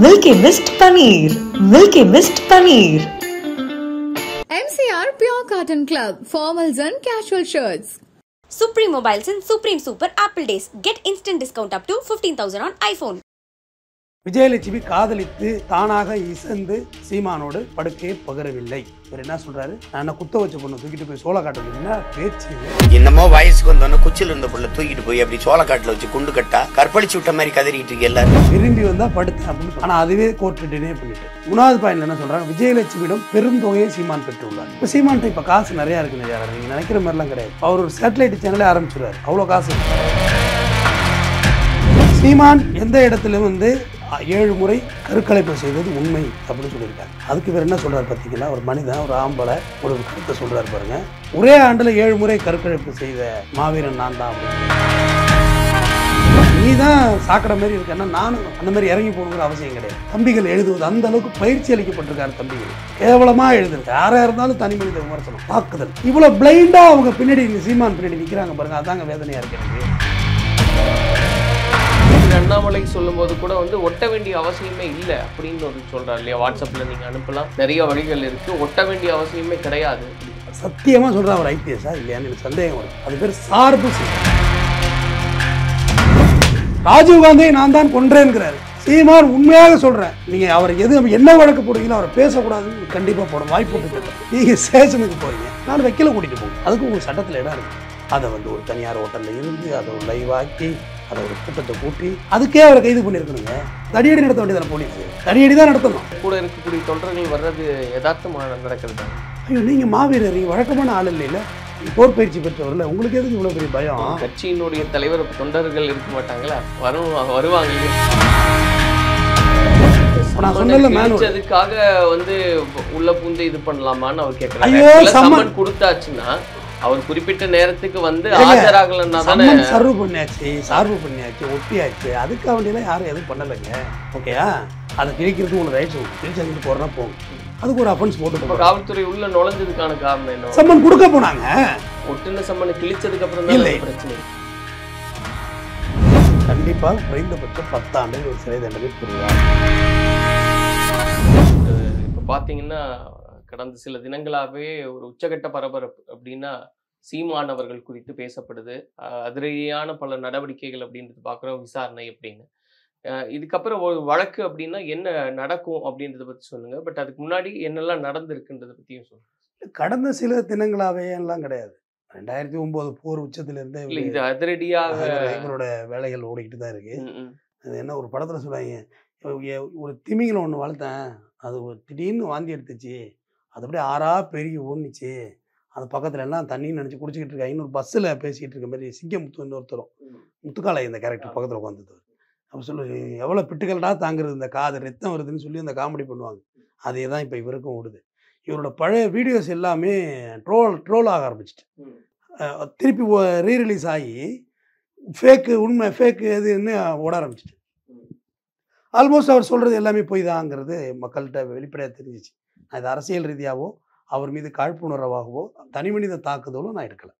Milky Mist Paneer. Milky Mist Paneer. MCR Pure Cotton Club. Formals and casual shirts. Supreme Mobiles and Supreme Super Apple Days. Get instant discount up to 15,000 on iPhone. Vijayalakshmi காதலித்து தானாக இசைந்து சீமானோடு படுக்கையை பகரவில்லை. இவர் என்ன சொல்றாரு, நான் குத்த வச்ச பொண்ணு தூக்கிட்டு போய் சோளக்காட்டுல என்ன பேச்சு. என்னமோ வயசுக்கு வந்தோன்னு குச்சில இருந்த பொண்ணு தூக்கிட்டு போய் அப்படி சோளக்காட்டுல வச்சு குண்டு கட்டா கற்பழிச்சு விட்ட மாதிரி கதறிட்டு இருக்கு எல்லாரும். விரும்பி வந்தா படுத்தேன் அப்படின்னு. ஆனா அதுவே கோர்ட்டு டினே பண்ணிட்டு. மூணாவது பாயிண்ட்ல என்ன சொல்றாங்க, விஜயலட்சுமியிடம் பெரும் தொகையை சீமான் பெற்றுள்ளார். இப்ப சீமான்ட்ட இப்ப காசு நிறைய இருக்குன்னு நீங்க நினைக்கிற மாதிரி எல்லாம் கிடையாது. அவர் ஒரு சேட்டலைட் சேனலே ஆரம்பிச்சிருவாரு, அவ்வளவு காசு. சீமான் எந்த இடத்துல வந்து 7 முறை கருக்கலைப்பு செய்தது உண்மை அப்படின்னு சொல்லியிருக்காங்க. அதுக்கு இவர் என்ன சொல்றாரு பார்த்தீங்கன்னா, ஒரு மனிதன், ஒரு ஆம்பளை ஒரு கருத்தை சொல்றாரு பாருங்க. ஒரே ஆண்டுல 7 முறை கருக்கலைப்பு செய்த மாவீரன் நான் தான் அப்படின்னு. நீ தான் சாக்கடை மாதிரி இருக்கேன்னா நானும் அந்த மாதிரி இறங்கி போகணுங்கிற அவசியம் கிடையாது. தம்பிகள் எழுதுவது அந்த அளவுக்கு பயிற்சி அளிக்கப்பட்டிருக்காரு. தம்பிகள் கேவலமா எழுதுறது, யாரா இருந்தாலும் தனி மனித விமர்சனம், தாக்குதல். இவ்வளவு பிளைண்டா அவங்க பின்னாடி சீமான் பின்னாடி நிற்கிறாங்க பாருங்க, அதாங்க வேதனையா இருக்கு எனக்கு. அண்ணாமலை சொல்லும் போது கூட வந்து ஒட்ட வேண்டிய அவசியமே இல்லை அப்படின்னு ஒரு சொல்றாரு இல்லையா. வாட்ஸ்அப்ல நீங்க அனுப்பலாம், நிறைய வழிகள் இருக்கு, ஒட்ட வேண்டிய அவசியமே கிடையாது. சத்தியமா சொல்றா அவர் ஐபிஎஸ்ஸா இல்லையான்னு எனக்கு சந்தேகம் வருது. அது பேர் சார்பு. ராஜீவ்காந்தியை நான் தான் கொன்றேன்கிறாரு சீமான். உண்மையாக சொல்றேன், நீங்க அவர் என்ன வழக்கு போடுறீங்களோ அவரை பேசக்கூடாதுன்னு கண்டிப்பா போட வாய்ப்பு போட்டு நீங்க ஸ்டேஷனுக்கு போறீங்க, நான் வைக்கல கூட்டிட்டு போங்க. அதுக்கு உங்க சட்டத்துல இடம் இருக்கு. அதை வந்து ஒரு தனியார் ஹோட்டல்ல இருந்து அதை ஒரு லைவ் ஆக்கி அதை ஒரு கூட்டத்தை கூட்டி அதுக்கே அவரை கைது பண்ணியிருக்கணுங்க. தடியடி நடத்த வேண்டியதான போலீஸ், தடியடி தான் நடத்தணும். கூட இருக்கக்கூடிய தொண்டர்கள் வர்றது யதார்த்தமாக நடக்கிறது தான். ஐயோ, நீங்க மாவீரர், வழக்கமான ஆள் இல்லைல்ல, போர் பயிற்சி பெற்றவர்ல, உங்களுக்கு எதுக்கு இவ்வளவு பெரிய பயம்? கட்சியினுடைய தலைவர் தொண்டர்கள் இருக்க மாட்டாங்களா, வருவாங்க. அதுக்காக வந்து உள்ள பூந்து இது பண்ணலாமான்னு அவர் கேட்கிறாரு. சம்மன் கொடுத்தாச்சுன்னா அவர் குறிப்பிட்ட நேரத்துக்கு வந்து ஆஜராகலன்னா தானே. சர்வ் பண்ணியாச்சு, சார்பு பண்ணியாச்சு, ஒட்டியாச்சு, அதுக்கு வேண்டியெல்லாம் யாரும் எதுவும் பண்ணலைங்க. ஓகேயா, அதை கிழிக்கிறதுக்கு உங்களுக்கு ரைட்ஸ் கிழிச்சு போறனா போகும். அதுக்கு ஒரு அஃபென்ஸ் போட்டு காவல்துறை உள்ள நுழைஞ்சதுக்கான காரணம் என்ன? சம்மன் கொடுக்க போனாங்க. ஒட்டுன சம்மன் கிழிச்சதுக்கு அப்புறம் தான் பிரச்சனை. கண்டிப்பாக குறைந்தபட்சம் 10 ஆண்டுகள் ஒரு சிறை தண்டனை பெறுவார். இப்போ பார்த்தீங்கன்னா கடந்த சில தினங்களாகவே ஒரு உச்சகட்ட பரபரப்பு அப்படின்னா சீமான் அவர்கள் குறித்து பேசப்படுது. அதிரடியான பல நடவடிக்கைகள் அப்படின்றது பார்க்குறோம், விசாரணை அப்படின்னு. இதுக்கப்புறம் ஒரு வழக்கு அப்படின்னா என்ன நடக்கும் அப்படின்றத பற்றி சொல்லுங்க. பட் அதுக்கு முன்னாடி என்னெல்லாம் நடந்திருக்குன்றத பற்றியும் சொல்லுங்க. கடந்த சில தினங்களாகவே எல்லாம் கிடையாது. 2009 போர் உச்சத்திலிருந்தே இது அதிரடியாக இவரோட வேலைகள் ஓடிக்கிட்டு தான் இருக்கு. அது என்ன ஒரு படத்தில் சொல்லுவாங்க, ஒரு திமிங்கலம் ஒன்று வளர்த்தேன், அது திடீர்னு வாந்தி எடுத்துச்சு, அது அப்படியே ஆறா பெருகி ஓடுனுச்சு, அது பக்கத்தில் எல்லாம் தண்ணின்னு நினச்சி குடிச்சிக்கிட்டு இருக்கா. இன்னொரு பஸ்ஸில் பேசிக்கிட்டு இருக்க மாதிரி சிங்கமுத்து இன்னொருத்தரும், முத்துக்காலை இந்த கேரக்டர் பக்கத்தில் உட்காந்துட்டு அப்போ சொல்லு, எவ்வளோ பிட்டுக்கல்டா தாங்குறது இந்த காது, ரத்தம் வருதுன்னு சொல்லி அந்த காமெடி பண்ணுவாங்க. அதே தான் இப்போ இவருக்கும் ஓடுது. இவரோட பழைய வீடியோஸ் எல்லாமே ட்ரோல் ஆக ஆரம்பிச்சிட்டு திருப்பி ரீரிலீஸ் ஆகி ஃபேக்கு உண்மை ஃபேக்கு எதுன்னு ஓட ஆரம்பிச்சிட்டு ஆல்மோஸ்ட் அவர் சொல்கிறது எல்லாமே போய் தாங்கிறது மக்கள்கிட்ட வெளிப்படையாக தெரிஞ்சிச்சு. நான் இது அரசியல் ரீதியாகவோ அவர் மீது காழ்ப்புணர்வாகவோ தனி மனித தாக்குதலோ நான் எடுக்கலை.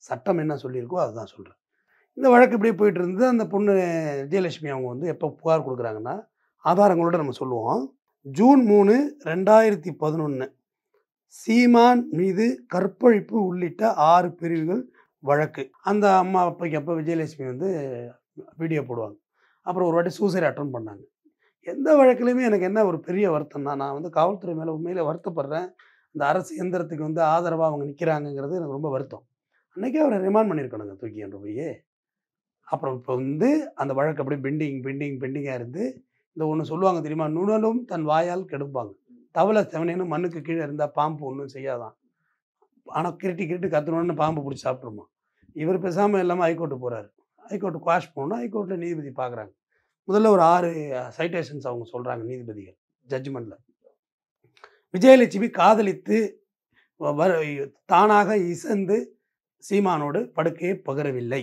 சட்டம் என்ன சொல்லியிருக்கோ அதுதான் சொல்கிறேன். இந்த வழக்கு இப்படியே போயிட்டு இருந்தது. அந்த பொண்ணு விஜயலட்சுமி அவங்க வந்து எப்போ புகார் கொடுக்குறாங்கன்னா, ஆதாரங்களோட நம்ம சொல்லுவோம். ஜூன் 3, 2011 சீமான் மீது கற்பழிப்பு உள்ளிட்ட 6 பிரிவுகள் வழக்கு. அந்த அம்மா அப்பாக்கு அப்போ விஜயலட்சுமி வந்து வீடியோ போடுவாங்க. அப்புறம் ஒரு வாட்டி சூசைட் அட்டன் பண்ணாங்க. எந்த வழக்குலையுமே எனக்கு என்ன ஒரு பெரிய வருத்தம்னா, நான் வந்து காவல்துறை மேலே உண்மையிலே வருத்தப்படுறேன். இந்த அரசு இயந்திரத்துக்கு வந்து ஆதரவாக அவங்க நிற்கிறாங்கங்கிறது எனக்கு ரொம்ப வருத்தம். அன்றைக்கே அவரை ரிமாண்ட் பண்ணியிருக்கணுங்க தூக்கி என்று போய். அப்புறம் இப்போ வந்து அந்த வழக்கு அப்படியே பெண்டிங்காக இருந்து இந்த ஒன்று சொல்லுவாங்க தெரியுமா, நுணலும் தன் வாயால் கெடுப்பாங்க. தவளை செவனேன்னு மண்ணுக்கு கீழே இருந்தால் பாம்பு ஒன்றும் செய்யாதான், ஆனால் கிரிட்டு கத்தணுன்னு பாம்பு பிடிச்சி சாப்பிட்ருமா. இவர் பேசாமல் இல்லாமல் ஹைகோர்ட்டு போகிறாரு. ஹைகோர்ட்டு குவாஷ் போகணும். ஹைகோர்ட்டில் நீதிபதி பார்க்குறாங்க. முதல்ல ஒரு 6 சைட்டேஷன்ஸ் அவங்க சொல்கிறாங்க நீதிபதிகள் ஜட்ஜ்மெண்ட்டில். விஜயலட்சுமி காதலித்து தானாக இசைந்து சீமானோடு படுக்கையை பகரவில்லை.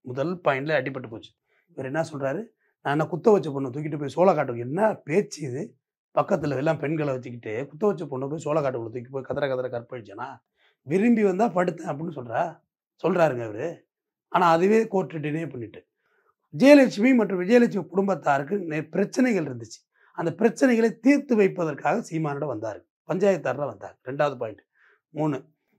முதல் பாயிண்டில் அடிபட்டு போச்சு. இவர் என்ன சொல்கிறாரு, நான் என்ன குத்த வச்ச பொண்ணு தூக்கிட்டு போய் சோளக்காட்டுக்கு, என்ன பேச்சு இது, பக்கத்தில் எல்லாம் பெண்களை வச்சுக்கிட்டு குத்த வச்ச பொண்ணு போய் சோளக்காட்டுக்குள்ள தூக்கி போய் கதற கற்பழிச்சேனா, விரும்பி வந்தால் படுத்தேன் அப்படின்னு சொல்கிறாருங்க இவர். ஆனால் அதுவே கோர்ட்டு டினே பண்ணிட்டு. விஜயலட்சுமி மற்றும் விஜயலட்சுமி குடும்பத்தாருக்கு பிரச்சனைகள் இருந்துச்சு. அந்த பிரச்சனைகளை தீர்த்து வைப்பதற்காக சீமானிடம் வந்தார், பஞ்சாயத்தாரில் வந்தார். 2வது பாயிண்ட்.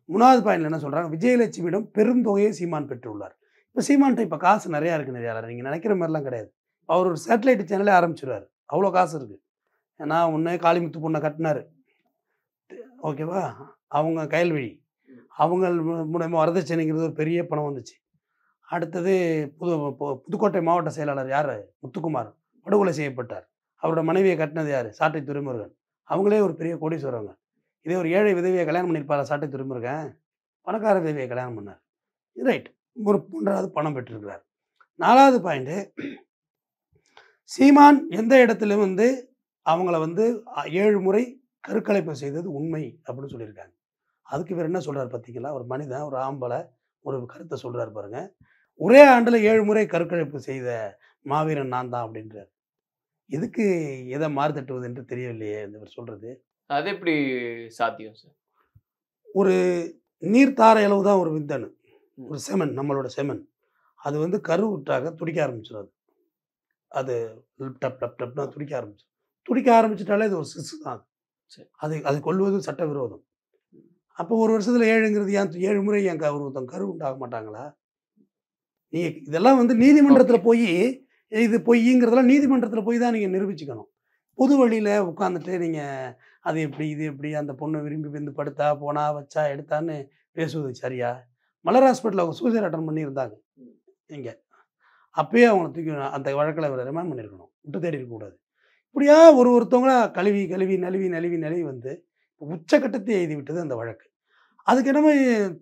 3வது பாயிண்ட்ல என்ன சொல்கிறாங்க, விஜயலட்சுமியிடம் பெருந்தொகையை சீமான் பெற்றுள்ளார். இப்போ சீமான்ட்ட இப்போ காசு நிறையா இருக்குது, நிறையா நீங்கள் நினைக்கிற மாதிரிலாம் கிடையாது. அவர் ஒரு சேட்டலைட் சேனலே ஆரம்பிச்சிடுவார், அவ்வளோ காசு இருக்குது. ஏன்னா ஒன்று காளிமுத்து பொண்ணை கட்டினார், ஓகேவா, அவங்க கயல்விழி, அவங்க மூலமாக வரதட்சணைங்கிறது ஒரு பெரிய பணம் வந்துச்சு. அடுத்தது புதுக்கோட்டை மாவட்ட செயலாளர் யார், முத்துக்குமார், படுகொலை செய்யப்பட்டார். அவரோட மனைவியை கட்டினது யார், சாட்டை துரைமுருகன். அவங்களே ஒரு பெரிய கோடீஸ்வரவங்க. இதே ஒரு ஏழை விதவியை கல்யாணம் பண்ணியிருப்பார் சாட்டை துரைமுருகன், பணக்கார விதவியை கல்யாணம் பண்ணார். ரைட், ஒரு 3வது பணம் பெற்றிருக்கிறார். 4வது பாயிண்ட்டு, சீமான் எந்த இடத்துலையும் அவங்கள 7 முறை கருக்கலைப்பு செய்தது உண்மை அப்படின்னு சொல்லியிருக்காங்க. அதுக்கு இவர் என்ன சொல்கிறார் பார்த்தீங்களா, ஒரு மனிதன், ஒரு ஆம்பளை ஒரு கருத்தை சொல்கிறார் பாருங்க, ஒரே ஆண்டில் 7 முறை கருக்கலைப்பு செய்த மாவீரன் நான் தான் அப்படின்றார். இதுக்கு எதை மாறுதட்டுவது என்று தெரியவில்லையே இவர் சொல்கிறது. அது எப்படி சாத்தியம் சார்? ஒரு நீர்த்தாரை அளவு தான் ஒரு விந்தணு, ஒரு செமன், நம்மளோட செமன், அது கருவுற்றாக துடிக்க ஆரம்பிச்சிடும். அது டப் டப் டப்னா துடிக்க ஆரம்பிச்சிட்டாலே இது ஒரு சிசு தான். அது கொல்வது சட்டவிரோதம். அப்போ ஒரு வருஷத்தில் 7ங்கிறது ஏன் 7 முறை ஏன் ஒருத்தன் கரு உண்டாக மாட்டாங்களா? நீங்கள் இதெல்லாம் நீதிமன்றத்தில் போய் இது பொய்ங்கிறதெல்லாம் நீதிமன்றத்தில் போய் தான் நீங்கள் நிரூபிச்சுக்கணும். பொது வழியில் உட்காந்துட்டு நீங்கள் அது எப்படி இது எப்படி அந்த பொண்ணை விரும்பி படுத்தா போனா வச்சா எடுத்தான்னு பேசுவது சரியா? மலர் ஹாஸ்பிட்டலில் அவங்க சூசைட் அட்டன் பண்ணியிருந்தாங்க இங்கே, அப்பயே அவங்கள தூக்கி அந்த வழக்கில் அவரை ரிமாண்ட் பண்ணியிருக்கணும், விட்டு தேடி இருக்கக்கூடாது. இப்படியா ஒருத்தவங்களா கழுவி கழுவி நழுவி நழுவி நழுவி உச்சக்கட்டத்தை எழுதி விட்டது அந்த வழக்கு. அதுக்கு என்னமோ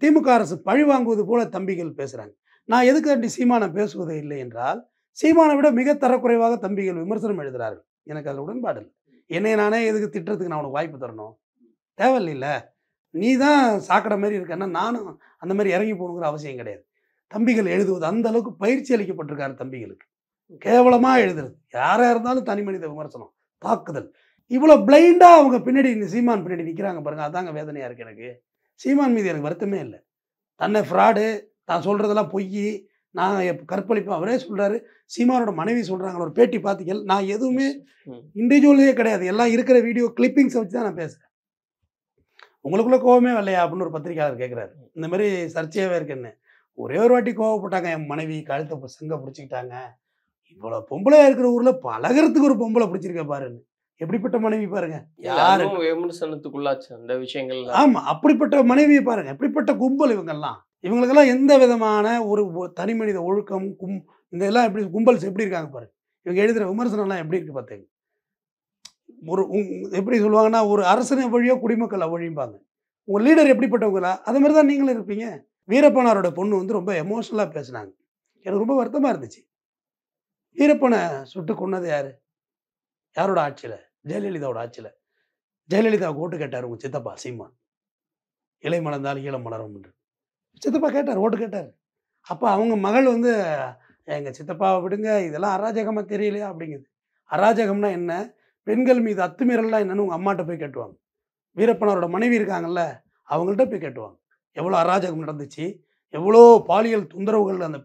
திமுக அரசு பழி வாங்குவது போல தம்பிகள் பேசுகிறாங்க. நான் எதுக்காண்டி சீமானை பேசுவதே இல்லை என்றால், சீமானை விட மிக தரக்குறைவாக தம்பிகள் விமர்சனம் எழுதுகிறார்கள். எனக்கு அதில் உடன்பாடு இல்லை. என்னை நானே எதுக்கு திட்டுறதுக்கு நான் உனக்கு வாய்ப்பு தரணும்? தேவையில்லை. நீ தான் சாக்கடை மாதிரி இருக்கன்னா நானும் அந்த மாதிரி இறங்கி போகணுங்கிற அவசியம் கிடையாது. தம்பிகள் எழுதுவது அந்த அளவுக்கு பயிற்சி அளிக்கப்பட்டிருக்காரு தம்பிகளுக்கு. கேவலமாக எழுதுறது, யாராக இருந்தாலும் தனி மனித விமர்சனம், தாக்குதல், இவ்வளோ பிளைண்டாக அவங்க பின்னாடி சீமான் பின்னாடி நிற்கிறாங்க பாருங்கள். அதாங்க வேதனையாக இருக்குது எனக்கு. சீமான் மீது எனக்கு வருத்தமே இல்லை. தன்னை ஃப்ராடு, நான் சொல்கிறதெல்லாம் பொய், நான் கற்பழிப்பேன் அவரே சொல்கிறாரு. சீமானோட மனைவி சொல்கிறாங்க, ஒரு பேட்டி பார்த்தீங்க. நான் எதுவுமே இண்டிவிஜுவலே கிடையாது, எல்லாம் இருக்கிற வீடியோ கிளிப்பிங்ஸை வச்சு தான் நான் பேசுகிறேன். உங்களுக்குள்ள கோவமே வரலையா அப்படின்னு ஒரு பத்திரிக்கையாளர் கேட்குறாரு. இந்த மாதிரி சர்ச்சையாகவே இருக்குன்னு. ஒரே ஒரு வாட்டி கோவப்பட்டாங்க, என் மனைவி கழுத்தை செங்க பிடிச்சிக்கிட்டாங்க. இவ்வளோ பொம்பளையாக இருக்கிற ஊரில் பழகிறதுக்கு ஒரு பொம்பளை பிடிச்சிருக்க பாருன்னு. எப்படிப்பட்ட மனைவி பாருங்க, யாரும் விமர்சனத்துக்குள்ளாச்சு அந்த விஷயங்கள். ஆமா, அப்படிப்பட்ட மனைவியை பாருங்க, எப்படிப்பட்ட கும்பல் இவங்கெல்லாம். இவங்களுக்கெல்லாம் எந்த விதமான ஒரு தனி மனித ஒழுக்கம் இதெல்லாம் எப்படி கும்பல்ஸ் எப்படி இருக்காங்க பாருங்க. இவங்க எழுதுகிற விமர்சனம்லாம் எப்படி இருக்கு பார்த்தீங்க. ஒரு எப்படி சொல்லுவாங்கன்னா, ஒரு அரசனை வழியோ குடிமக்கள் வழியும்பாங்க. உங்கள் லீடர் எப்படிப்பட்டவங்களா, அது மாதிரி தான் நீங்களும் இருப்பீங்க. வீரப்பனாரோட பொண்ணு ரொம்ப எமோஷனலாக பேசினாங்க. எனக்கு ரொம்ப வருத்தமாக இருந்துச்சு. வீரப்பனை சுட்டு கொன்னது யாரு, யாரோட ஆட்சியில்? ஜெயலலிதாவோட ஆட்சியில். ஜெயலலிதாவுக்கு ஓட்டு கேட்டார் உங்கள் சித்தப்பா சீமான். இலை மலர்ந்தால் ஈழம் மலரும் என்று சித்தப்பா கேட்டார், ஓட்டு கேட்டார். அப்போ அவங்க மகள் எங்கள் சித்தப்பாவை விடுங்க, இதெல்லாம் அராஜகமாக தெரியலையா அப்படிங்குது. அராஜகம்னா என்ன, பெண்கள் மீது அத்துமீறல்லாம் என்னன்னு உங்கள் அம்மாட்ட போய் கேட்டுவாங்க. வீரப்பனாரோட மனைவி இருக்காங்கல்ல, அவங்கள்ட்ட போய் கேட்டுவாங்க. எவ்வளோ அராஜகம் நடந்துச்சு, எவ்வளோ பாலியல் தொந்தரவுகள் அந்த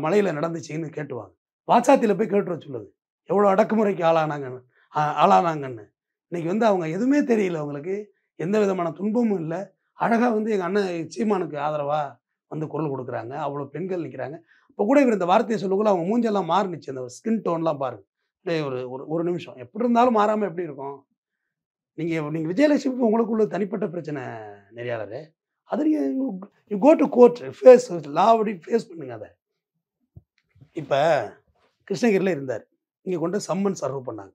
மலையில் நடந்துச்சுன்னு கேட்டுவாங்க. வாட்சாத்தியில் போய் கேட்டுற சொல்லுது, எவ்வளோ அடக்குமுறைக்கு ஆளானாங்கன்னு. இன்னைக்கு அவங்க எதுவுமே தெரியல, அவங்களுக்கு எந்த விதமான துன்பமும் இல்லை. அழகாக எங்கள் அண்ணன் சீமானுக்கு ஆதரவாக குரல் கொடுக்குறாங்க. அவ்வளோ பெண்கள் நிற்கிறாங்க. இப்போ கூட இவர் இந்த வார்த்தையை சொல்லக்குள்ள அவங்க மூஞ்செல்லாம் மாறுனுச்சு. அந்த ஸ்கின் டோன்லாம் பாருங்க. ஒரு நிமிஷம் எப்படி இருந்தாலும் மாறாமல் எப்படி இருக்கும்? நீங்கள் விஜயலட்சுமி உங்களுக்குள்ள தனிப்பட்ட பிரச்சனை நெறியாளர், அது you go to court, face லாவடி ஃபேஸ் பண்ணுங்க அதை. இப்போ கிருஷ்ணகிரியில் இருந்தார், இங்கே கொண்டு சம்மன் சர்வ் பண்ணாங்க.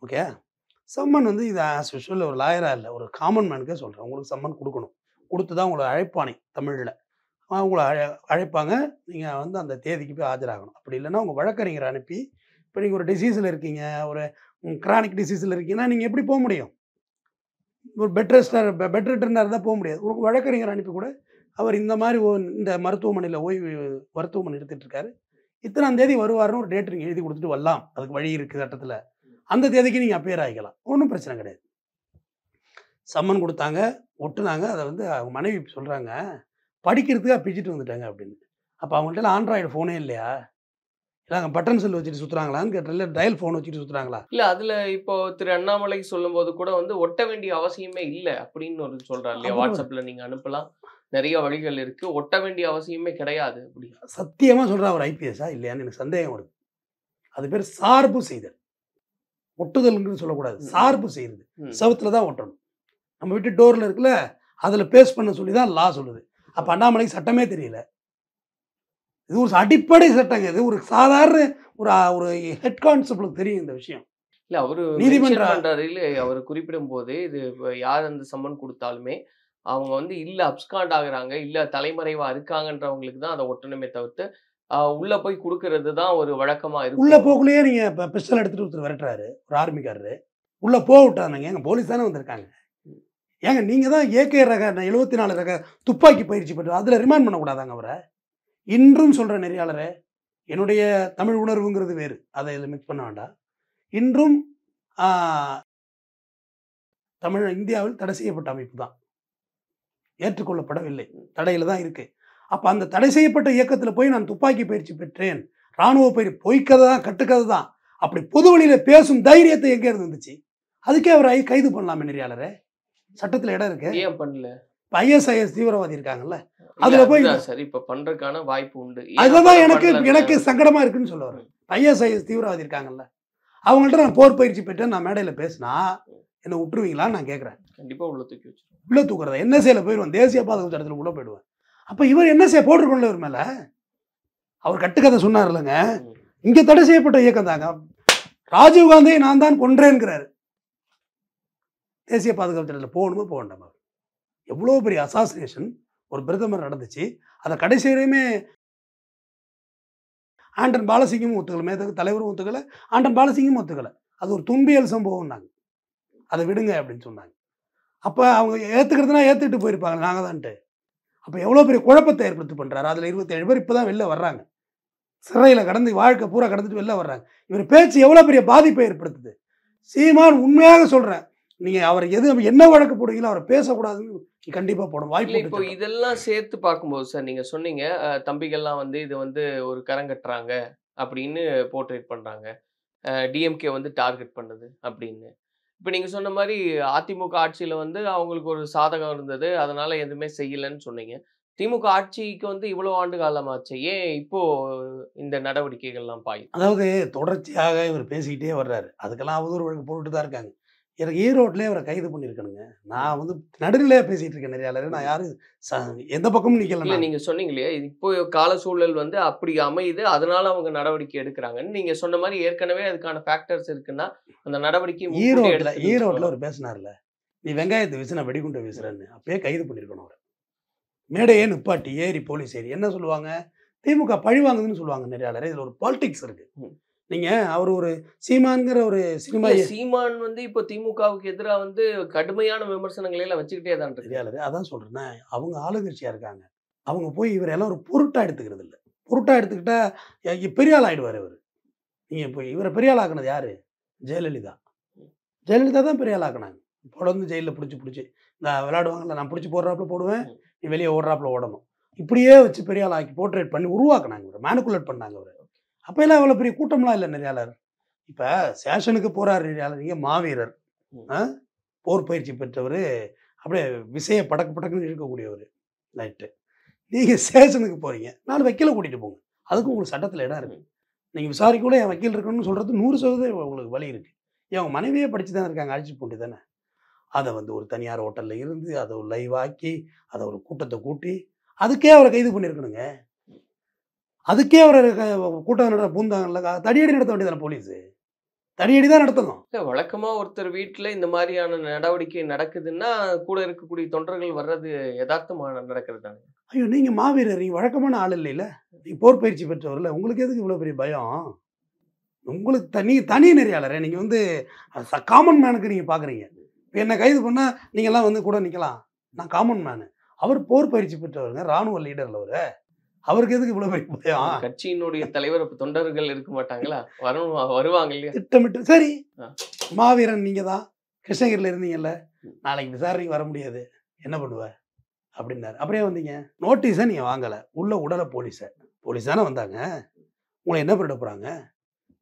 ஓகே, சம்மன் இது ஆஸ் யூஷுவல் ஒரு லாயராக இல்லை, ஒரு காமன் மேனுக்கே சொல்கிறேன். உங்களுக்கு சம்மன் கொடுக்கணும், கொடுத்து தான் உங்களை அழைப்பானே தமிழில். உங்களை அழைப்பாங்க, நீங்கள் அந்த தேதிக்கு போய் ஆஜராகணும். அப்படி இல்லைன்னா உங்கள் வழக்கறிஞரை அனுப்பி, இப்போ நீங்கள் ஒரு டிசீஸில் இருக்கீங்க, ஒரு கிரானிக் டிசீஸில் இருக்கீங்கன்னா நீங்கள் எப்படி போக முடியும்? ஒரு பெட் ரெஸ்டராக இருந்தால் போக முடியாது. ஒரு வழக்கறிஞர் அனுப்பி கூட அவர் இந்த மாதிரி இந்த மருத்துவமனையில் மருத்துவமனை எடுத்துகிட்டு இருக்காரு, இத்தனாம் தேதி வருவாருன்னு ஒரு டேட் நீங்கள் எழுதி கொடுத்துட்டு வரலாம். அதுக்கு வழி இருக்குது சட்டத்தில். அந்த தேதிக்கு நீங்கள் அப்பேர் ஆகிக்கலாம், ஒன்றும் பிரச்சனை கிடையாது. சம்மன் கொடுத்தாங்க, ஒட்டுனாங்க. அதை அவங்க மனைவி சொல்கிறாங்க, படிக்கிறதுக்காக பிடிச்சிட்டு வந்துட்டாங்க அப்படின்னு. அப்போ அவங்கள்ட்ட ஆண்ட்ராய்டு ஃபோனே இல்லையா? இல்லை பட்டன் செல் வச்சுட்டு சுற்றுறாங்களான்னு கேட்டேன். இல்லை டயல் ஃபோன் வச்சுட்டு சுற்றுறாங்களா? இல்ல அதுல இப்போ திரு அண்ணாமலை சொல்லும்போது கூட வந்து ஒட்ட வேண்டிய அவசியமே இல்லை அப்படின்னு ஒரு சொல்றாரு இல்லையா? வாட்ஸ்அப்ல நீங்க அனுப்பலாம், நிறைய வழிகள் இருக்கு, ஒட்ட வேண்டிய அவசியமே கிடையாது அப்படி. சத்தியமாக சொல்கிறா அவர் ஐபிஎஸ்ஸா இல்லையான்னு எனக்கு சந்தேகம் வருது. அது பேர் சார்பு செய்தல். ஒட்டுதல்ங்கிறது சொல்லக்கூடாது, சார்பு செய்யுது. செவத்துல தான் ஒட்டணும். நம்ம வீட்டு டோரில் இருக்குல்ல, அதில் பேஸ்ட் பண்ண சொல்லி தான் லா சொல்லுது. அப்போ அண்ணாமலைக்கு சட்டமே தெரியல. இது ஒரு அடிப்படை சட்டங்க. இது ஒரு சாதாரண ஒரு ஹெட் கான்ஸ்டபிளுக்கு தெரியும் இந்த விஷயம். இல்ல அவரு நீதிமன்ற பண்றாரு இல்ல, அவர் குறிப்பிடும் போது இது யார் அந்த சம்மன் கொடுத்தாலுமே அவங்க வந்து இல்ல அப்ஸ்காண்ட் ஆகுறாங்க, இல்ல தலைமறைவா இருக்காங்கன்றவங்களுக்கு தான் அதை ஒட்டணுமே தவிர்த்து உள்ள போய் கொடுக்கறது தான் ஒரு வழக்கமா இருக்கு. உள்ள போக்குள்ளேயே நீங்க பிஸ்டல் எடுத்துட்டு ஒருத்தர் விரட்டுறாரு, ஒரு ஆர்மிக்காரரு உள்ள போக விட்டாங்க. எங்க போலீஸ் தானே வந்திருக்காங்க. ஏங்க நீங்க தான் ஏகே ரக 74 ரக துப்பாக்கி பயிற்சி பெற்று அதுல ரிமாண்ட் பண்ணக்கூடாதாங்க அவரை? இன்றும் சொல்ற நெறியாளரே, என்னுடைய தமிழ் உணர்வுங்கிறது வேறு, அதை இதில் மிக்ஸ் பண்ண வேண்டாம். இன்றும் தமிழ் இந்தியாவில் தடை செய்யப்பட்ட அமைப்பு தான், ஏற்றுக்கொள்ளப்படவில்லை, தடையில தான் இருக்கு. அப்ப அந்த தடை செய்யப்பட்ட இயக்கத்தில் போய் நான் துப்பாக்கி பயிற்சி பெற்றேன், ராணுவ பயிற்சி, பொய்க்கதை தான், கட்டுக்கதை தான், அப்படி பொது வழியில பேசும் தைரியத்தை எங்கே இருந்து வந்துச்சு? அதுக்கே அவரை கைது பண்ணலாமே நெறியாளரே, சட்டத்தில் இடம் இருக்கு. ஏன் பண்ணல? ஐஎஸ்ஐஎஸ் தீவிரவாதி இருக்காங்கல்ல, அதுல போய் சரி இப்ப பண்றதுக்கான வாய்ப்பு உண்டு. அதுதான் எனக்கு சங்கடமா இருக்குன்னு சொல்ல வரேன். ஐஎஸ்ஐஎஸ் தீவிரவாதி இருக்காங்கல்ல, அவங்கள்ட்ட நான் போர் பயிற்சி பெற்றேன் நான் மேடையில பேசினா என்ன விட்டுருவீங்களான்னு நான் கேட்கறேன். கண்டிப்பா உள்ள தூக்கி வச்சு உள்ள தூக்குறதா? என்எஸ்ஏல போயிடுவேன், தேசிய பாதுகாப்பு சட்டத்தில் உள்ள போயிடுவேன். அப்ப இவர் என்எஸ்ஏ போட்டிருக்கோம்ல இவர் மேல, அவர் கட்டுக்கதை சொன்னார் இல்லைங்க, இங்க தடை செய்யப்பட்ட இயக்கம் தாங்க. ராஜீவ்காந்தியை நான் தான் கொன்றேன்கிறாரு. தேசிய பாதுகாப்பு சட்டத்தில் போகணுமா போக வேண்டாமா? எவ்வளோ பெரிய அசாசினேஷன் ஒரு பிரதமர் நடந்துச்சு, அதை கடைசி வரையுமே ஆண்டன் பாலசிங்கமும் ஒத்துக்கல, மேதகு தலைவரும் ஒத்துக்கல, ஆண்டன் பாலசிங்கமும் ஒத்துக்கல. அது ஒரு துன்பியல் சம்பவம்னாங்க, அதை விடுங்க அப்படின்னு சொன்னாங்க. அப்போ அவங்க ஏற்றுக்கிறதுனா ஏற்றுக்கிட்டு போயிருப்பாங்க நாங்கள் தான்ட்டு. அப்போ எவ்வளோ பெரிய குழப்பத்தை ஏற்படுத்தி பண்ணுறாரு. அதில் 27 பேர் இப்போ தான் வெளில வர்றாங்க, சிறையில் கடந்து வாழ்க்கை பூரா கடந்துட்டு வெளில வர்றாங்க. இவர் பேச்சு எவ்வளோ பெரிய பாதிப்பை ஏற்படுத்துது. சீமான் உண்மையாக சொல்கிறேன், நீங்கள் அவர் என்ன வழக்கு போடுவீங்களோ அவரை பேசக்கூடாதுன்னு கண்டிப்பாக போடும் வாய்ப்பு. இப்போ இதெல்லாம் சேர்த்து பார்க்கும்போது சார், நீங்கள் சொன்னீங்க தம்பிகள்லாம் வந்து இது வந்து ஒரு கரங்கட்டுறாங்க அப்படின்னு போர்ட்ரேட் பண்ணுறாங்க, டிஎம்கே வந்து டார்கெட் பண்ணுது அப்படின்னு. இப்போ நீங்கள் சொன்ன மாதிரி அதிமுக ஆட்சியில் வந்து அவங்களுக்கு ஒரு சாதகம் இருந்தது, அதனால எதுவுமே செய்யலைன்னு சொன்னீங்க. திமுக ஆட்சிக்கு வந்து இவ்வளோ ஆண்டு காலமாச்சு, ஏன் இப்போ இந்த நடவடிக்கைகள்லாம் பாயும்? அதாவது தொடர்ச்சியாக இவர் பேசிக்கிட்டே வர்றாரு, அதுக்கெல்லாம் அவதூறு வழக்கு போட்டுட்டு தான் இருக்காங்க. எனக்கு ஈரோட்லேயே அவரை கைது பண்ணியிருக்கணுங்க. நான் வந்து நடுநிலையாக பேசிகிட்டு இருக்கேன் நிறையாளர், நான் யாரும் எந்த பக்கமும் நிற்கல. இல்லை நீங்கள் சொன்னீங்க இல்லையா, இப்போ கால சூழல் வந்து அப்படி அமையுது, அதனால அவங்க நடவடிக்கை எடுக்கிறாங்கன்னு நீங்கள் சொன்ன மாதிரி ஏற்கனவே அதுக்கான ஃபேக்டர்ஸ் இருக்குன்னா அந்த நடவடிக்கை ஈரோட்டில் அவர் பேசினார்ல, நீ வெங்காயத்தை வீசுனா வெடிகுண்டை வீசுறேன்னு, அப்பயே கைது பண்ணியிருக்கணும் அவர். மேடையே நிப்பாட்டி ஏறி போலீஸ் ஏறி என்ன சொல்லுவாங்க, திமுக பழி வாங்குதுன்னு சொல்லுவாங்க நிறையாளர். இதில் ஒரு பாலிடிக்ஸ் இருக்கு. நீங்க அவர் ஒரு சீமான்கிற ஒரு சினிமா, சீமான் வந்து இப்போ திமுகவுக்கு எதிராக வந்து கடுமையான விமர்சனங்களை எல்லாம் வச்சுக்கிட்டே தான் தெரியாது. அதான் சொல்றேன், அவங்க ஆளுங்கட்சியா இருக்காங்க, அவங்க போய் இவரெல்லாம் ஒரு பொருட்டா எடுத்துக்கிறது இல்லை. பொருட்டா எடுத்துக்கிட்டா பெரிய ஆள் ஆயிடுவார் இவர். நீங்க இப்போ இவரை பெரிய ஆள் ஆக்குனது யாரு? ஜெயலலிதா. ஜெயலலிதா தான் பெரிய ஆள் ஆக்குனாங்க. தொடர்ந்து ஜெயிலில் பிடிச்சி இந்த விளையாடுவாங்கல்ல, நான் பிடிச்சி போடுறாப்புல போடுவேன், நீ வெளியே ஓடுறாப்புல ஓடணும், இப்படியே வச்சு பெரிய ஆள் ஆக்கி போர்ட்ரேட் பண்ணி உருவாக்குனாங்க, இவர் மேனிகுலேட் பண்ணாங்க அவர். அப்போ எல்லாம் அவ்வளோ பெரிய கூட்டம்லாம் இல்லை நெறியாளர். இப்போ சேஷனுக்கு போகிறார் நெறியாளர், நீங்கள் மாவீரர், போர் பயிற்சி பெற்றவர், அப்படியே விசையை படக்கு படக்குன்னு இருக்கக்கூடியவர். ரைட்டு, நீங்கள் சேஷனுக்கு போகிறீங்க, 4 வக்கீலை கூட்டிகிட்டு போங்க, அதுக்கு உங்களுக்கு சட்டத்தில் இடம் இருக்குது. நீங்கள் விசாரிக்கூட என் வக்கீல் இருக்கணும்னு சொல்கிறது 100% உங்களுக்கு வழி இருக்குது. என் மனைவியே படித்து தானே இருக்காங்க, அழைச்சி போண்டி தானே. அதை வந்து ஒரு தனியார் ஹோட்டலில் இருந்து அதை ஒரு லைவ் ஆக்கி அதை ஒரு கூட்டத்தை கூட்டி அதுக்கே அவரை கைது பண்ணியிருக்கணுங்க. அதுக்கே அவர் கூட்டம் நட பூந்தாங்கல்ல, தடியடி நடத்த வேண்டியதான போலீஸு, தடியடி தான் நடத்தணும். இல்லை வழக்கமாக ஒருத்தர் வீட்டில் இந்த மாதிரியான நடவடிக்கை நடக்குதுன்னா கூட இருக்கக்கூடிய தொண்டர்கள் வர்றது யதார்த்தமாக நடக்கிறது தானே. ஐயோ நீங்கள் மாவீரர், நீங்கள் வழக்கமான ஆள் இல்லைல்ல, நீங்கள் போர் பயிற்சி பெற்றவரில், உங்களுக்கு எதுக்கு இவ்வளோ பெரிய பயம்? உங்களுக்கு தனி நெறியாளரே, நீங்கள் வந்து காமன் மேனுக்கு நீங்கள் பார்க்குறீங்க. இப்போ என்ன கைது பண்ணால் நீங்கள்லாம் வந்து கூட நிற்கலாம், நான் காமன் மேனு. அவர் போர் பயிற்சி பெற்றவருங்க, இராணுவ லீடரில் அவர், அவருக்கு எதுக்கு இவ்வளோ பெரிய பயம்? கட்சியினுடைய தலைவர் தொண்டர்கள் இருக்க மாட்டாங்களா? வருவாங்க இல்லையா திட்டமிட்டு. சரி, மாவீரன் நீங்கள் தான் கிருஷ்ணகிரியில் இருந்தீங்கல்ல, நாளைக்கு விசாரணைக்கு வர முடியாது, என்ன பண்ணுவ அப்படின்னாரு. அப்படியே வந்தீங்க, நோட்டீஸை நீங்கள் வாங்கலை, உள்ள உடலை போலீஸ் தானே வந்தாங்க, உங்களை என்ன பண்ணிட போகிறாங்க,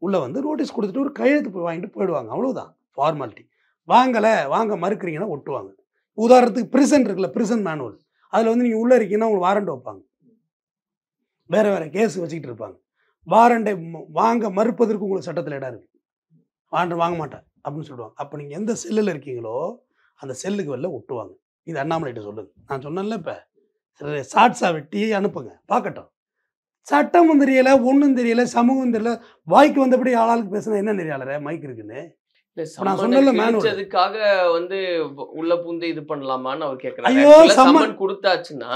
உள்ளே வந்து நோட்டீஸ் கொடுத்துட்டு ஒரு கையெழுத்து போய் வாங்கிட்டு போயிடுவாங்க. அவ்வளோதான் ஃபார்மாலிட்டி. வாங்கலை வாங்க மறுக்கிறீங்கன்னா ஒட்டுவாங்க. உதாரணத்துக்கு பிரிசன் இருக்குல்ல, பிரிசன் மேனுவல், அதில் வந்து நீங்கள் உள்ளே இருக்கீங்கன்னா உங்களுக்கு வாரண்ட் வைப்பாங்க. வேறு வேறு கேஸ் வச்சுக்கிட்டு இருப்பாங்க. வாரண்டை வாங்க மறுப்பதற்கு உங்களுக்கு சட்டத்தில் இடம் இருக்குது. வாரண்ட் வாங்க மாட்டேன் அப்படின்னு சொல்லுவாங்க. அப்போ நீங்கள் எந்த செல்லில் இருக்கீங்களோ அந்த செல்லுக்கு வெளில ஒட்டுவாங்க. இது அண்ணாமலைகிட்ட சொல்லுது. நான் சொன்னேன்ல, இப்போ ஷார்ட்ஸாக வெட்டி அனுப்புங்க பார்க்கட்டும். சட்டமும் தெரியலை, ஒன்றும் தெரியலை, சமூகம் தெரியல, வாய்க்கு வந்தபடி ஆளாளுக்கு பேசுனா என்ன நெறியாளரே மைக் இருக்குன்னு நான் சொன்னல மேனுவல். அதுக்காக வந்து உள்ள பூந்து இது பண்ணலாமான்னு அவர் கேட்கிறாரு. ஐயோ, சம்மன் கொடுத்தாச்சுன்னா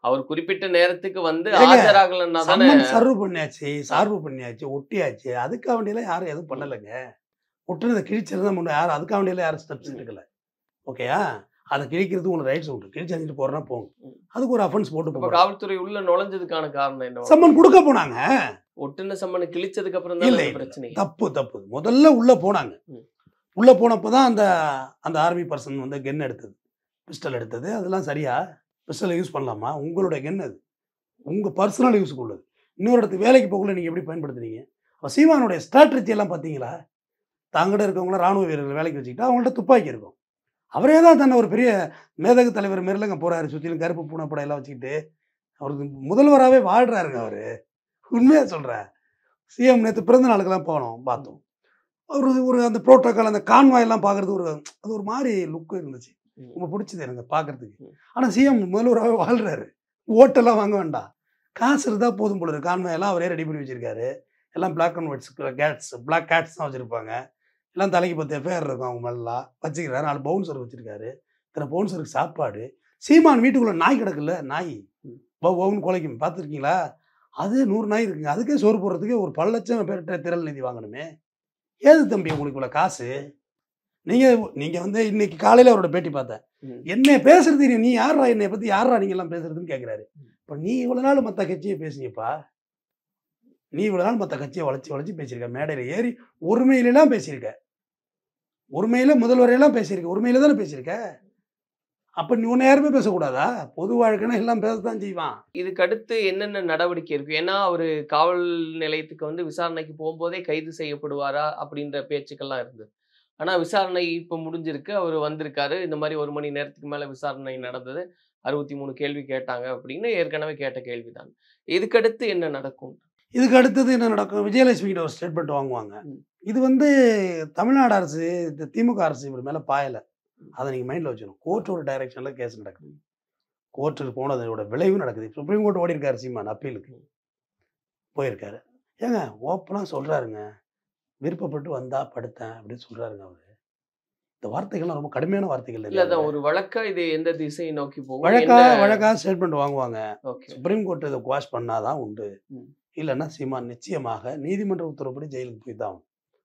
அவர் குறிப்பிட்ட நேரத்துக்கு வந்து ஆஜராகலன்னா தானே சர்வ் பண்ணியாச்சு, ஒட்டியாச்சு. அதுக்காக வேண்டியெல்லாம் யாரும் எதுவும் பண்ணலைங்க. ஒட்டுனதை கிழிச்சிருந்தா முன்னே யாரும் அதுக்காக வேண்டியெல்லாம் யாரும் ஸ்டெப்ஸ் எடுக்கல. ஓகேயா, அதை கிழிக்கிறதுக்கு உங்களுக்கு ரைட்ஸ் உண்டு. கிழிச்சு அடிச்சுட்டு போறேன்னா போங்க, அதுக்கு ஒரு அஃபென்ஸ் போட்டு. காவல்துறை உள்ள நுழைஞ்சதுக்கான காரணம் என்ன? சம்மன் கொடுக்க போனாங்க. ஒட்டுன சம்மன் கிழிச்சதுக்கு அப்புறம் தான் பிரச்சனை. தப்பு முதல்ல உள்ள போனாங்க. உள்ள போனப்போ தான் அந்த ஆர்மி பர்சன் வந்து கன் எடுத்தது, பிஸ்டல் எடுத்தது. அதெல்லாம் சரியா? பிஸ்டலை யூஸ் பண்ணலாமா? உங்களுடைய கன் அது, உங்கள் பர்சனல் யூஸுக்கு உள்ளது. இன்னொரு இடத்துக்கு வேலைக்கு போகல நீங்கள் எப்படி பயன்படுத்துறீங்க? சீமானுடைய ஸ்ட்ராட்டஜி எல்லாம் பார்த்தீங்களா? தாங்கிட்ட இருக்கவங்கள ராணுவ வீரர்கள் வேலைக்கு வச்சுக்கிட்டா அவங்கள்ட்ட துப்பாக்கி இருக்கும். அவரே தான் தன்னை ஒரு பெரிய மேதகு தலைவர் மாரிலங்க போகிறாரு. சுற்றிலும் கருப்பு பூனைப்படம் எல்லாம் வச்சுக்கிட்டு அவருக்கு முதல்வராகவே வாழ்கிறாருங்க அவர். உண்மையாக சொல்கிறேன். சிஎம் நேற்று பிறந்த நாளுக்கெல்லாம் போனோம், பார்த்தோம். ஒரு அந்த ப்ரோட்டோக்கால், அந்த கான்வாயெல்லாம் பார்க்குறது அது ஒரு மாதிரி லுக்கு இருந்துச்சு. ரொம்ப பிடிச்சது எனக்கு பார்க்குறதுக்கு. ஆனால் சிஎம் முதல்வராகவே வாழ்கிறாரு. ஓட்டெல்லாம் வாங்க வேண்டாம், காசு இருந்தால் போதும் போல இருக்கு. கான்வாயெல்லாம் அவரே ரெடி பண்ணி வச்சுருக்காரு. எல்லாம் black and whites black cats தான் வச்சுருப்பாங்க. எல்லாம் தலைக்கு 10 எஃப்ஐஆர் இருக்கும் அவங்க மேலாம் வச்சுக்கிறாரு. 4 பவுன்சர் வச்சுருக்காரு. இத்தனை பவுன்சருக்கு சாப்பாடு. சீமான் வீட்டுக்குள்ளே நாய் கிடக்குல்ல, நாய் பவுன் குலைக்கும், பார்த்துருக்கீங்களா? அது 100 நாய் இருக்குங்க. அதுக்கே சோறு போடுறதுக்கு ஒரு 10 லட்சம் பேர்கிட்ட திரள் நிதி வாங்கணுமே. ஏது தம்பி உங்களுக்கு இவ்வளோ காசு? நீங்கள் வந்து இன்னைக்கு காலையில் அவரோட பேட்டி பார்த்தேன். என்னை பேசுறது நீ யாரா, என்னை பற்றி யாரா நீங்கள் எல்லாம் பேசுறதுன்னு கேட்குறாரு. இப்போ நீ இவ்வளோ நாள் மற்ற கட்சியை பேசுனீப்பா, நீ இவ்வளோ நாள் மற்ற கட்சியை வளைச்சி பேசியிருக்க, மேடையில் ஏறி ஒருமையிலாம் பேசியிருக்க, ஒருமையில் முதல்வரையெல்லாம் பேசியிருக்க, உரிமையில தானே பேசியிருக்க. அப்போ நீ ஒன்று யாருமே பேசக்கூடாதா? பொது வாழ்க்கைன்னா எல்லாம் பேசத்தான் செய்வான். இதுக்கு அடுத்து என்னென்ன நடவடிக்கை இருக்கு? ஏன்னா அவர் காவல் நிலையத்துக்கு வந்து விசாரணைக்கு போகும்போதே கைது செய்யப்படுவாரா அப்படின்ற பேச்சுக்கள்லாம் இருந்தது. ஆனால் விசாரணை இப்போ முடிஞ்சிருக்கு, அவர் வந்திருக்காரு. இந்த மாதிரி 1 மணி நேரத்துக்கு மேலே விசாரணை நடந்தது, 63 கேள்வி கேட்டாங்க அப்படின்னு ஏற்கனவே கேட்ட கேள்வி தான். இதுக்கடுத்து என்ன நடக்கும்? இதுக்கு அடுத்தது என்ன நடக்கும்? விஜயலட்சுமி கிட்ட ஒரு ஸ்டேட்மெண்ட் வாங்குவாங்க. இது வந்து தமிழ்நாடு அரசு, இந்த திமுக அரசு இவர் மேலே பாயலை. அதை நீங்கள் மைண்டில் வச்சுக்கணும். கோர்ட்டோட டைரக்ஷனில் கேஸ் நடக்குது, கோர்ட்டுக்கு போனதோட விளைவு நடக்குது. சுப்ரீம் கோர்ட் ஓடி இருக்காரு சீமான், அப்பீலுக்கு போயிருக்காரு. ஏங்க ஓப்பனாக சொல்கிறாருங்க, விருப்பப்பட்டு வந்தா படுத்தேன் அப்படின்னு சொல்கிறாருங்க அவர். இந்த வார்த்தைகள்லாம் ரொம்ப கடுமையான வார்த்தைகள் இல்லை. அதான் ஒரு வழக்கா இது எந்த திசையை நோக்கி போகும்? வழக்கா ஸ்டேட்மெண்ட் வாங்குவாங்க. சுப்ரீம் கோர்ட் இதை குவாஷ் பண்ணாதான் உண்டு, இல்லைன்னா சீமான் நிச்சயமாக நீதிமன்ற உத்தரவுப்படி ஜெயிலுக்கு போய் தான்.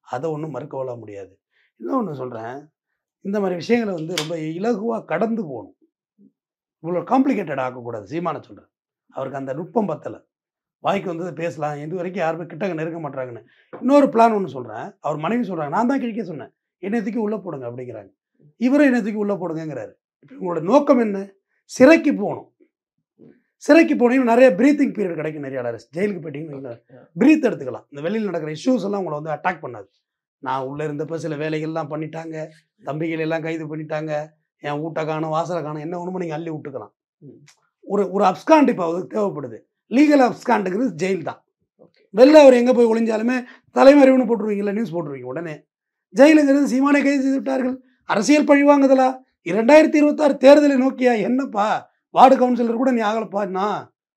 அதை ஒன்றும் மறுக்க கொள்ள முடியாது. இன்னொன்று சொல்கிறேன், இந்த மாதிரி விஷயங்களை வந்து ரொம்ப இலகுவாக கடந்து போகணும். இவ்வளோ காம்ப்ளிகேட்டட் ஆக்கக்கூடாது. சீமானை சொல்கிறேன், அவருக்கு அந்த நுட்பம் பத்தலை. வாய்க்கு வந்தது பேசலாம், இது வரைக்கும் யாருமே கிட்டக்க நெருங்க மாட்டாங்கன்னு. இன்னொரு பிளான் ஒன்று சொல்கிறேன். அவர் மனைவி சொல்கிறாங்க, நான் தான் கிழிக்க சொன்னேன், என்னத்துக்கு உள்ளே போடுங்க அப்படிங்கிறாங்க. இவரை என்னத்துக்கு உள்ளே போடுங்கிறாரு. இப்போ உங்களோட நோக்கம் என்ன? சிறைக்கு போகணும். சிறைக்கு போனீங்கன்னா நிறைய ப்ரீத்திங் பீரியட் கிடைக்கும். நிறைய ஜெயிலுக்கு போயிட்டீங்கன்னா ப்ரீத் எடுத்துக்கலாம். இந்த வெளியில் நடக்கிற இஷ்யூஸ் எல்லாம் உங்களை வந்து அட்டாக் பண்ணாது. நான் உள்ளே இருந்தப்போ சில வேலைகள்லாம் பண்ணிட்டாங்க, தம்பிகள் எல்லாம் கைது பண்ணிட்டாங்க, என் வீட்டை காணும் வாசலை காணும், என்ன ஒன்றுமே நீங்கள் அள்ளி விட்டுக்கலாம். ஒரு அப்ஸ்காண்ட் இப்போ அவருக்கு தேவைப்படுது. லீகல் அப்ஸ்காண்டுங்கிறது ஜெயில் தான். வெளில அவர் எங்கே போய் ஒளிஞ்சாலுமே தலைமறைவுன்னு போட்டுருவீங்களா, நியூஸ் போட்டுருவீங்க உடனே. ஜெயிலுங்கிறது சீமானை கைது செய்து விட்டார்கள், அரசியல் பழிவாங்குதலா, 2026 தேர்தலை நோக்கியா? என்னப்பா வார்டு கவுன்சிலர் கூட நீ ஆகலப்பான்னா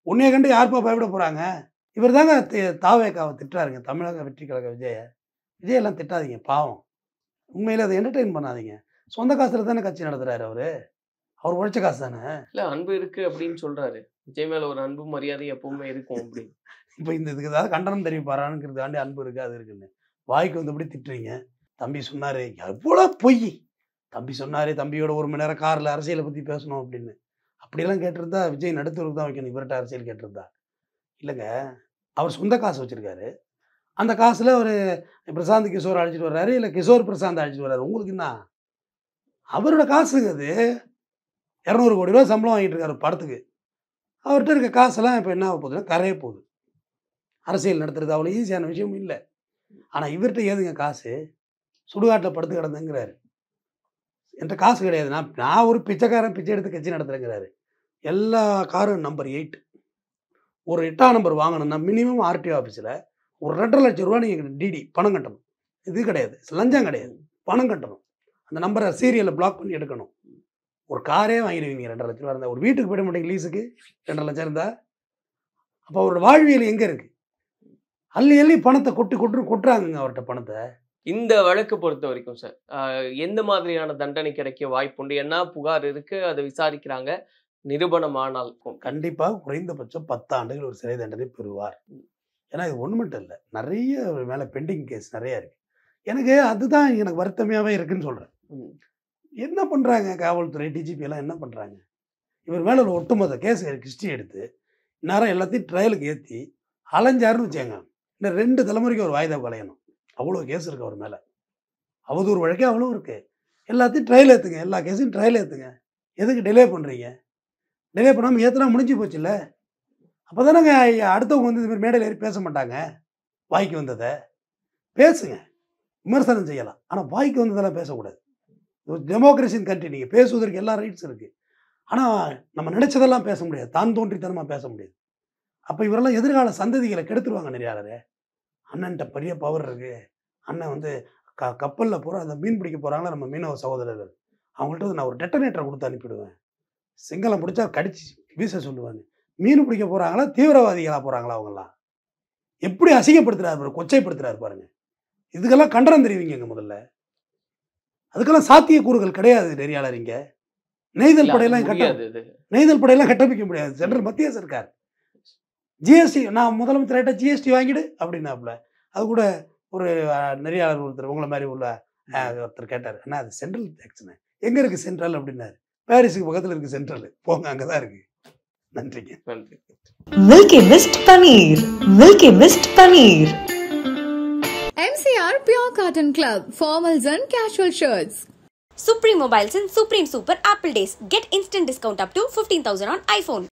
உன்னைய கண்டு யாருப்பா பயப்பட போகிறாங்க? இவர் தாங்க தாவேக்காவை திட்டுறாருங்க, தமிழக வெற்றி கழக விஜயெல்லாம் திட்டாதீங்க, பாவம். உண்மையில் அதை என்டர்டெயின் பண்ணாதீங்க. சொந்த காசுல தானே கட்சி நடத்துறாரு அவர் உழைச்ச காசு தானே. இல்லை, அன்பு இருக்கு அப்படின்னு சொல்றாரு. விஜய் மேல ஒரு அன்பு மரியாதை எப்பவுமே இருக்கும் அப்படின்னு. இப்போ இதுக்கு ஏதாவது கண்டனம் தெரிவிப்பாரானுங்கிறதாண்டி அன்பு இருக்கு அது இருக்குன்னு வாய்க்கு வந்து எப்படி திட்டுறீங்க? தம்பி சொன்னார், எவ்வளோ பொய். தம்பி சொன்னார், தம்பியோட 1 மணி நேரம் காரில் அரசியலை பற்றி பேசணும் அப்படின்னு. அப்படியெல்லாம் கேட்டிருந்தா விஜய் நடுத்தருக்கு தான் வைக்கணும், இவர்கிட்ட அரசியல் கேட்டிருந்தா. இல்லைங்க, அவர் சொந்த காசு வச்சுருக்காரு. அந்த காசில் அவர் பிரசாந்த் கிஷோர் அழைச்சிட்டு வர்றாரு, இல்லை கிஷோர் பிரசாந்த் அழைச்சிட்டு வர்றாரு. உங்களுக்கு என்ன? அவரோட காசுங்க அது. 200 கோடி ரூபா சம்பளம் வாங்கிட்டு இருக்காரு படத்துக்கு. அவர்கிட்ட இருக்க காசெல்லாம் இப்போ என்ன ஆக போகுதுன்னா கரைய போகுது. அரசியல் நடத்துறது அவ்வளோ ஈஸியான விஷயம் இல்லை. ஆனால் இவர்கிட்ட ஏதுங்க காசு? சுடுகாட்டில் படுத்து கிடந்துங்கிறாரு. என்கிட்ட காசு கிடையாது, நான் ஒரு பிச்சைக்காரன், பிச்சை எடுத்து கட்சி நடத்துறேங்கிறாரு. எல்லா காரும் நம்பர் 8. ஒரு 8ஆம் நம்பர் வாங்கணும்னா மினிமம் ஆர்டிஓ ஆஃபீஸில் ஒரு 2.5 லட்சம் ரூபா நீங்கள் டிடி பணம் கட்டணும். இது கிடையாது, லஞ்சம் கிடையாது, பணம் கட்டணும். அந்த நம்பரை சீரியலில் பிளாக் பண்ணி எடுக்கணும். ஒரு காரே வாங்கிடுவீங்க 2.5 லட்ச ரூபா இருந்தால். ஒரு வீட்டுக்கு போயிட மாட்டேங்க லீஸுக்கு 2.5 லட்சம் இருந்தால். அப்போ அவரோட வாழ்வியல் எங்கே இருக்குது? அள்ளி அள்ளி பணத்தை கொட்டுறாங்க அவர்கிட்ட பணத்தை. இந்த வழக்கு பொறுத்த வரைக்கும் சார் எந்த மாதிரியான தண்டனை கிடைக்க வாய்ப்புண்டு? என்ன புகார் இருக்கு, அதை விசாரிக்கிறாங்க, நிரூபணமானால் கண்டிப்பாக குறைந்தபட்சம் 10 ஆண்டுகள் ஒரு சிறை தண்டனை பெறுவார். ஏன்னா இது ஒன்று மட்டும் இல்லை, நிறைய மேலே பெண்டிங் கேஸ் நிறையா இருக்குது. எனக்கு வருத்தமையாகவே இருக்குன்னு சொல்கிறேன். என்ன பண்ணுறாங்க காவல்துறை, டிஜிபி எல்லாம் என்ன பண்ணுறாங்க? இவர் மேலே ஒரு ஒட்டுமொத்த கேஸ் ஹிஸ்ட்ரி எடுத்து நேரம் எல்லாத்தையும் ட்ரையலுக்கு ஏற்றி அலைஞ்சாருன்னு வச்சாங்க. இன்னும் 2 தலைமுறைக்கு ஒரு வாய்தா கலையணும். அவ்வளோ கேஸ் இருக்குது அவர் மேலே. அவதூறு வழக்கே அவ்வளோ இருக்குது. எல்லாத்தையும் ட்ரையல் ஏற்றுங்க, எல்லா கேஸையும் ட்ரையல் ஏற்றுங்க. எதுக்கு டிலே பண்ணுறீங்க? டிலே பண்ணாமல் ஏற்றுனா முடிஞ்சு போச்சுல்ல. அப்போ தானேங்க அடுத்தவங்க வந்து இதுமாதிரி மேடையில் ஏறி பேச மாட்டாங்க. வாய்க்கு வந்ததை பேசுங்க, விமர்சனம் செய்யலாம், ஆனால் வாய்க்கு வந்ததெல்லாம் பேசக்கூடாது. டெமோக்ரஸின் கண்ட்ரி, நீங்கள் பேசுவதற்கு எல்லா ரைட்ஸ் இருக்குது. ஆனால் நம்ம நினச்சதெல்லாம் பேச முடியாது, தான் தோன்றித்தனமாக பேச முடியாது. அப்போ இவரெல்லாம் எதிர்கால சந்ததிகளை கெடுத்துருவாங்க நெறியாளரே. அண்ணன்ட்ட பெரிய பவர் இருக்குது. அண்ணன் வந்து கப்பலில் போகிற அந்த மீன் பிடிக்க போகிறாங்களா நம்ம மீனவ சகோதரர்கள், அவங்கள்ட்ட வந்து நான் ஒரு டெட்டனேட்டரை கொடுத்து அனுப்பிவிடுவேன். சிங்களம் பிடிச்சா கடிச்சு வீச சொல்லுவாங்க. மீன் பிடிக்க போகிறாங்களா, தீவிரவாதிகளாக போகிறாங்களா? அவங்களாம் எப்படி அசிங்கப்படுத்துகிறாரு, கொச்சைப்படுத்துகிறாரு பாருங்கள். இதுக்கெல்லாம் கண்டனம் தெரிவிங்க முதல்ல. அதுக்கெல்லாம் சாத்தியக்கூறுகள் கிடையாது நெறியாளர். இங்கே நெய்தல் படையெல்லாம் கட்டமைக்க முடியாது. சென்ட்ரல் மத்திய சர்க்கார் ஜிஎஸ்டி, நான் முதலமைச்சர்கிட்ட ஜிஎஸ்டி வாங்கிடு அப்படின்னாப்புல. அது கூட ஒரு நெறியாளர் ஒருத்தர் உங்களை மாதிரி உள்ள ஒருத்தர் கேட்டார், அண்ணா அது சென்ட்ரல் டேக்ஸ்ண்ணே. எங்கே இருக்குது சென்ட்ரல் அப்படின்னாரு. பாரிஸுக்கு பக்கத்தில் இருக்குது சென்ட்ரல், போங்க அங்கே தான் இருக்குது. நன்றிங்க. நன்றி. Milky Mist Paneer. Milky Mist Paneer. MCR Pure Cotton Club, formals and casual shirts. Supreme Mobiles and Supreme Super Apple Days. Get instant discount up to 15,000 on iPhone.